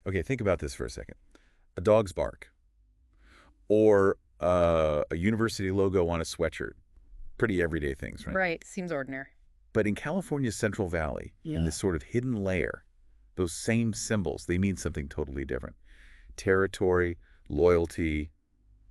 Okay, think about this for a second. A dog's bark or a university logo on a sweatshirt. Pretty everyday things, right? Right. Seems ordinary. But in California's Central Valley, in Yeah. this sort of hidden layer, those same symbols, they mean something totally different. Territory, loyalty,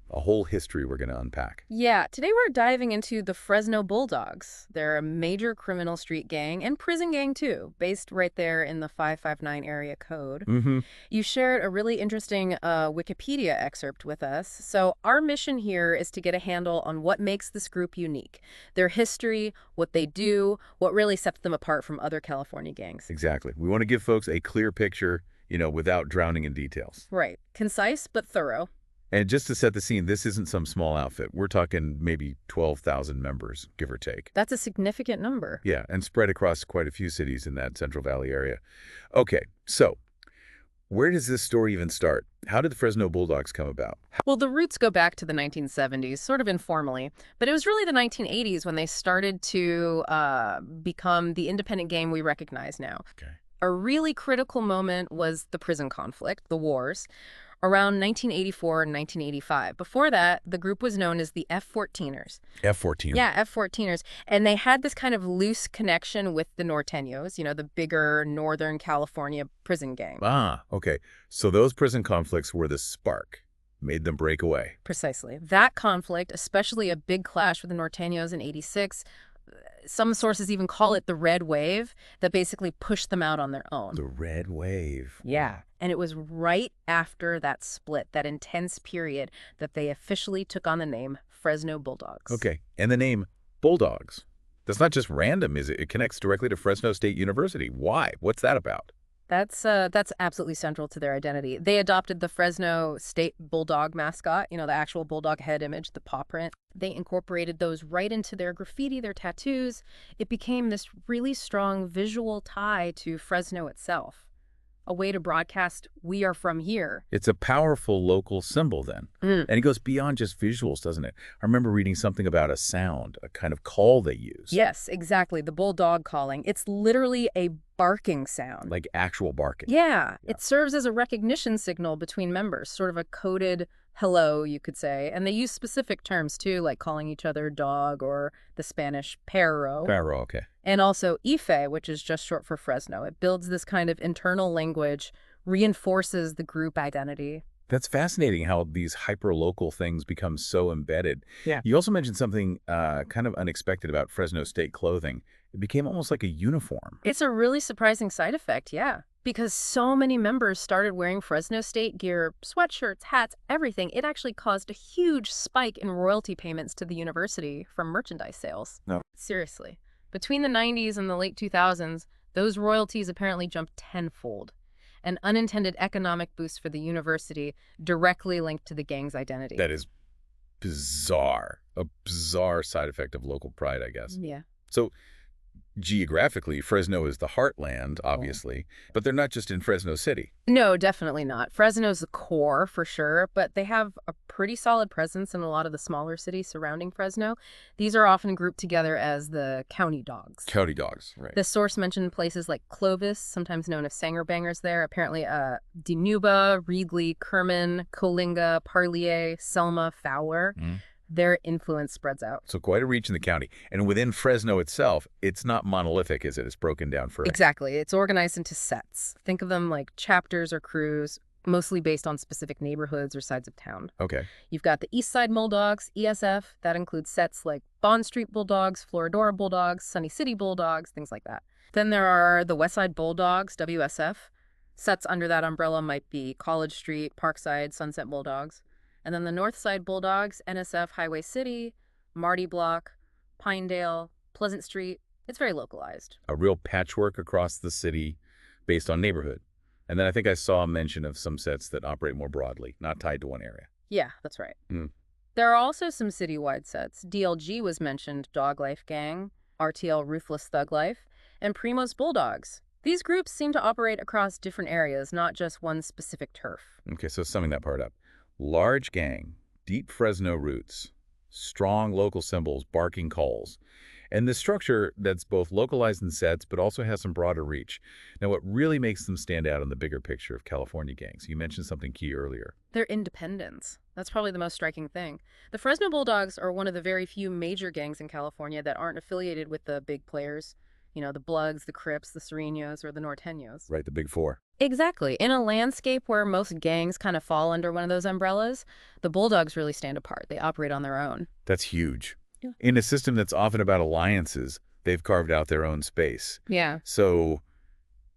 a whole history we're going to unpack. Yeah, today we're diving into the Fresno Bulldogs. They're a major criminal street gang and prison gang too, based right there in the 559 area code. Mm-hmm. You shared a really interesting Wikipedia excerpt with us. So our mission here is to get a handle on what makes this group unique, their history, what they do, what really sets them apart from other California gangs. Exactly. We want to give folks a clear picture, without drowning in details. Right. Concise but thorough. And just to set the scene, this isn't some small outfit. We're talking maybe 12,000 members, give or take. That's a significant number. Yeah, and spread across quite a few cities in that Central Valley area. Okay, so where does this story even start? How did the Fresno Bulldogs come about? Well, the roots go back to the 1970s, sort of informally, but it was really the 1980s when they started to become the independent gang we recognize now. Okay. A really critical moment was the prison conflict, the wars, around 1984 and 1985. Before that, the group was known as the F-14ers. F-14. Yeah, F-14ers. And they had this kind of loose connection with the Norteños, the bigger Northern California prison gang. Ah, okay. So those prison conflicts were the spark, made them break away. Precisely. That conflict, especially a big clash with the Norteños in '86, some sources even call it the Red Wave, that basically pushed them out on their own. The Red Wave. Yeah. And it was right after that split, that intense period, that they officially took on the name Fresno Bulldogs. Okay, and the name Bulldogs. That's not just random, is it? It connects directly to Fresno State University. Why? What's that about? That's absolutely central to their identity. They adopted the Fresno State Bulldog mascot, the actual bulldog head image, the paw print. They incorporated those right into their graffiti, their tattoos. It became this really strong visual tie to Fresno itself, a way to broadcast, we are from here. It's a powerful local symbol then. And it goes beyond just visuals, doesn't it? I remember reading something about a sound, a kind of call they use. Yes, exactly. The bulldog calling. It's literally a barking sound. Like actual barking. Yeah, it serves as a recognition signal between members, sort of a coded hello, you could say. And they use specific terms too, like calling each other dog or the Spanish perro. Pharaoh, okay. And also Ife, which is just short for Fresno. It builds this kind of internal language, reinforces the group identity. That's fascinating how these hyper-local things become so embedded. Yeah. You also mentioned something kind of unexpected about Fresno State clothing. It became almost like a uniform. It's a really surprising side effect, yeah. Because so many members started wearing Fresno State gear, sweatshirts, hats, everything. It actually caused a huge spike in royalty payments to the university from merchandise sales. No. Seriously. Between the 90s and the late 2000s, those royalties apparently jumped tenfold. An unintended economic boost for the university directly linked to the gang's identity. That is bizarre. A bizarre side effect of local pride, I guess. Yeah. So geographically, Fresno is the heartland, obviously, but they're not just in Fresno City. No, definitely not. Fresno's the core for sure, but they have a pretty solid presence in a lot of the smaller cities surrounding Fresno. These are often grouped together as the county dogs. County dogs, right. The source mentioned places like Clovis, sometimes known as Sanger Bangers there, apparently Dinuba, Reedley, Kerman, Coalinga, Parlier, Selma, Fowler. Their influence spreads out. So quite a reach in the county. And within Fresno itself, it's not monolithic, is it? It's broken down further. Exactly. It's organized into sets. Think of them like chapters or crews, mostly based on specific neighborhoods or sides of town. Okay. You've got the East Side Bulldogs, ESF. That includes sets like Bond Street Bulldogs, Floridora Bulldogs, Sunny City Bulldogs, things like that. Then there are the West Side Bulldogs, WSF. Sets under that umbrella might be College Street, Parkside, Sunset Bulldogs. And then the North Side Bulldogs, NSF, Highway City, Marty Block, Pinedale, Pleasant Street. It's very localized. A real patchwork across the city based on neighborhood. And then I think I saw a mention of some sets that operate more broadly, not tied to one area. Yeah, that's right. Mm. There are also some citywide sets. DLG was mentioned, Dog Life Gang, RTL Ruthless Thug Life, and Primo's Bulldogs. These groups seem to operate across different areas, not just one specific turf. Okay, so summing that part up. Large gang, deep Fresno roots, strong local symbols, barking calls. And this structure that's both localized in sets but also has some broader reach. Now, what really makes them stand out in the bigger picture of California gangs? You mentioned something key earlier. Their independence. That's probably the most striking thing. The Fresno Bulldogs are one of the very few major gangs in California that aren't affiliated with the big players. The Bloods, the Crips, the Serenos, or the Norteños. Right, the big four. Exactly. In a landscape where most gangs kind of fall under one of those umbrellas, the Bulldogs really stand apart. They operate on their own. That's huge. Yeah. In a system that's often about alliances, they've carved out their own space. Yeah. So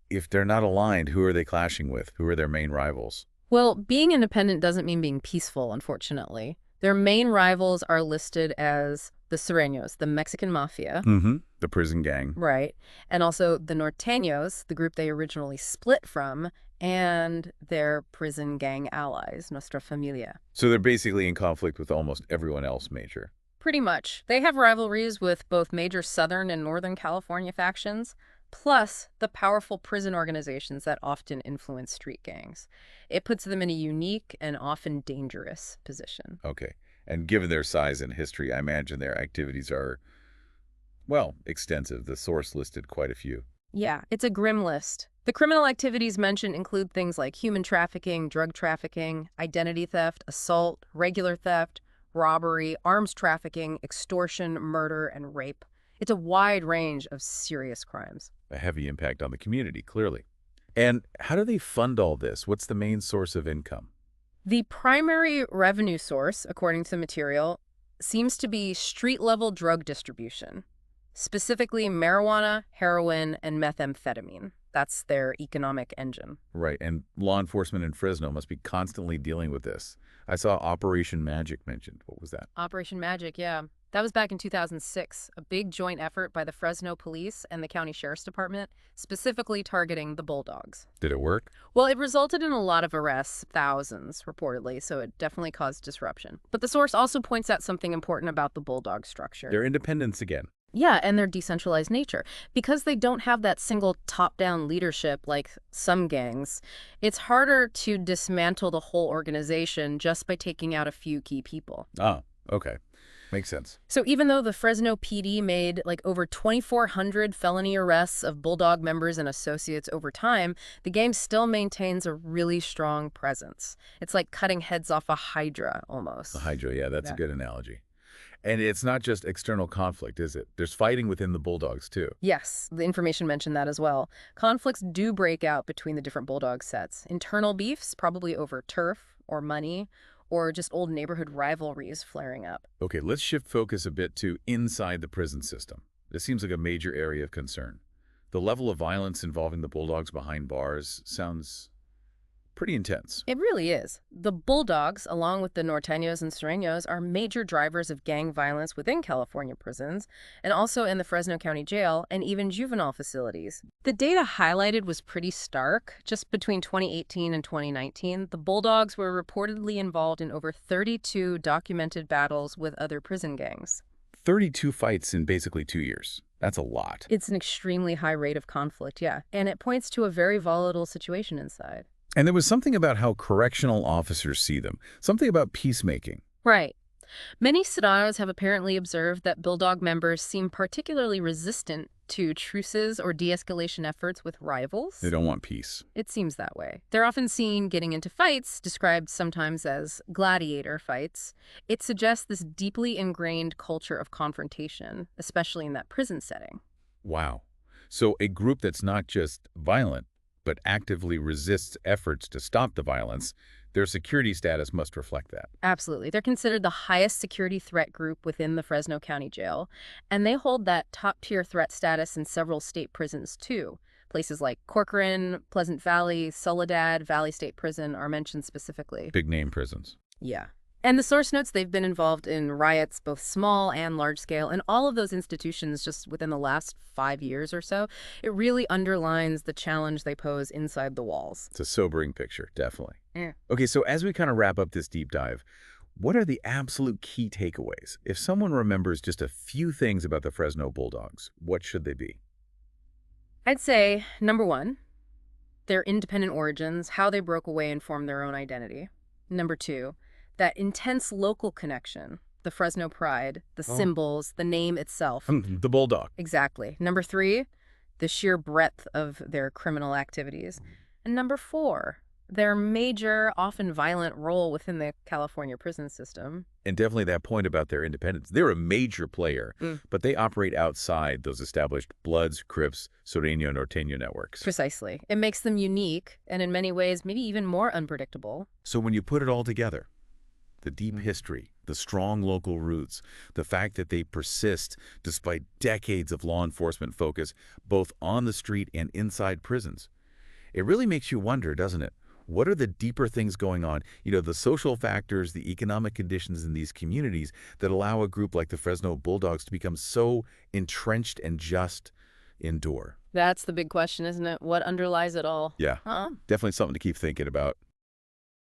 if they're not aligned, who are they clashing with? Who are their main rivals? Well, being independent doesn't mean being peaceful, unfortunately. Their main rivals are listed as the Serenos, the Mexican mafia. Mm-hmm. The prison gang. Right. And also the Norteños, the group they originally split from, and their prison gang allies, Nuestra Familia. So they're basically in conflict with almost everyone else major. Pretty much. They have rivalries with both major Southern and Northern California factions, plus the powerful prison organizations that often influence street gangs. It puts them in a unique and often dangerous position. Okay. And given their size and history, I imagine their activities are, well, extensive. The source listed quite a few. Yeah, it's a grim list. The criminal activities mentioned include things like human trafficking, drug trafficking, identity theft, assault, regular theft, robbery, arms trafficking, extortion, murder, and rape. It's a wide range of serious crimes. A heavy impact on the community, clearly. And how do they fund all this? What's the main source of income? The primary revenue source, according to the material, seems to be street-level drug distribution, specifically marijuana, heroin, and methamphetamine. That's their economic engine. Right, and law enforcement in Fresno must be constantly dealing with this. I saw Operation Magic mentioned. What was that? Operation Magic, yeah. That was back in 2006, a big joint effort by the Fresno Police and the County Sheriff's Department, specifically targeting the Bulldogs. Did it work? Well, it resulted in a lot of arrests, thousands reportedly, so it definitely caused disruption. But the source also points out something important about the Bulldog structure. Their independence again. Yeah, and their decentralized nature. Because they don't have that single top-down leadership like some gangs, it's harder to dismantle the whole organization just by taking out a few key people. Ah, okay. Makes sense. So even though the Fresno PD made like over 2,400 felony arrests of Bulldog members and associates over time, the gang still maintains a really strong presence. It's like cutting heads off a hydra, almost. The Hydra, yeah, that's Yeah. a good analogy. And it's not just external conflict, is it? There's fighting within the Bulldogs, too. Yes, the information mentioned that as well. Conflicts do break out between the different Bulldog sets. Internal beefs, probably over turf or money, or just old neighborhood rivalries flaring up. Okay, let's shift focus a bit to inside the prison system. This seems like a major area of concern. The level of violence involving the Bulldogs behind bars sounds pretty intense. It really is. The Bulldogs, along with the Norteños and Serenos, are major drivers of gang violence within California prisons and also in the Fresno County Jail and even juvenile facilities. The data highlighted was pretty stark. Just between 2018 and 2019, the Bulldogs were reportedly involved in over 32 documented battles with other prison gangs. 32 fights in basically 2 years. That's a lot. It's an extremely high rate of conflict, yeah, and it points to a very volatile situation inside. And there was something about how correctional officers see them, something about peacemaking. Right. Many ciudadanos have apparently observed that Bulldog members seem particularly resistant to truces or de-escalation efforts with rivals. They don't want peace. It seems that way. They're often seen getting into fights, described sometimes as gladiator fights. It suggests this deeply ingrained culture of confrontation, especially in that prison setting. Wow. So a group that's not just violent, but actively resists efforts to stop the violence, their security status must reflect that. Absolutely. They're considered the highest security threat group within the Fresno County Jail, and they hold that top-tier threat status in several state prisons, too. Places like Corcoran, Pleasant Valley, Soledad, Valley State Prison are mentioned specifically. Big-name prisons. Yeah. And the source notes they've been involved in riots, both small and large scale, and all of those institutions just within the last 5 years or so. It really underlines the challenge they pose inside the walls. It's a sobering picture, definitely. Yeah. Okay, so as we kind of wrap up this deep dive, what are the absolute key takeaways? If someone remembers just a few things about the Fresno Bulldogs, what should they be? I'd say, number one, their independent origins, how they broke away and formed their own identity. Number two, that intense local connection, The Fresno pride, the Oh. symbols, the name itself. The Bulldog. Exactly. Number 3, the sheer breadth of their criminal activities. And number 4, their major, often violent role within the California prison system. And definitely that point about their independence. They're a major player, but they operate outside those established Bloods, Crips, Sureño, Norteño networks. Precisely. It makes them unique and in many ways maybe even more unpredictable. So when you put it all together, the deep history, the strong local roots, the fact that they persist despite decades of law enforcement focus, both on the street and inside prisons, it really makes you wonder, doesn't it? What are the deeper things going on? You know, the social factors, the economic conditions in these communities that allow a group like the Fresno Bulldogs to become so entrenched and just endure. That's the big question, isn't it? What underlies it all? Yeah, Huh? definitely something to keep thinking about.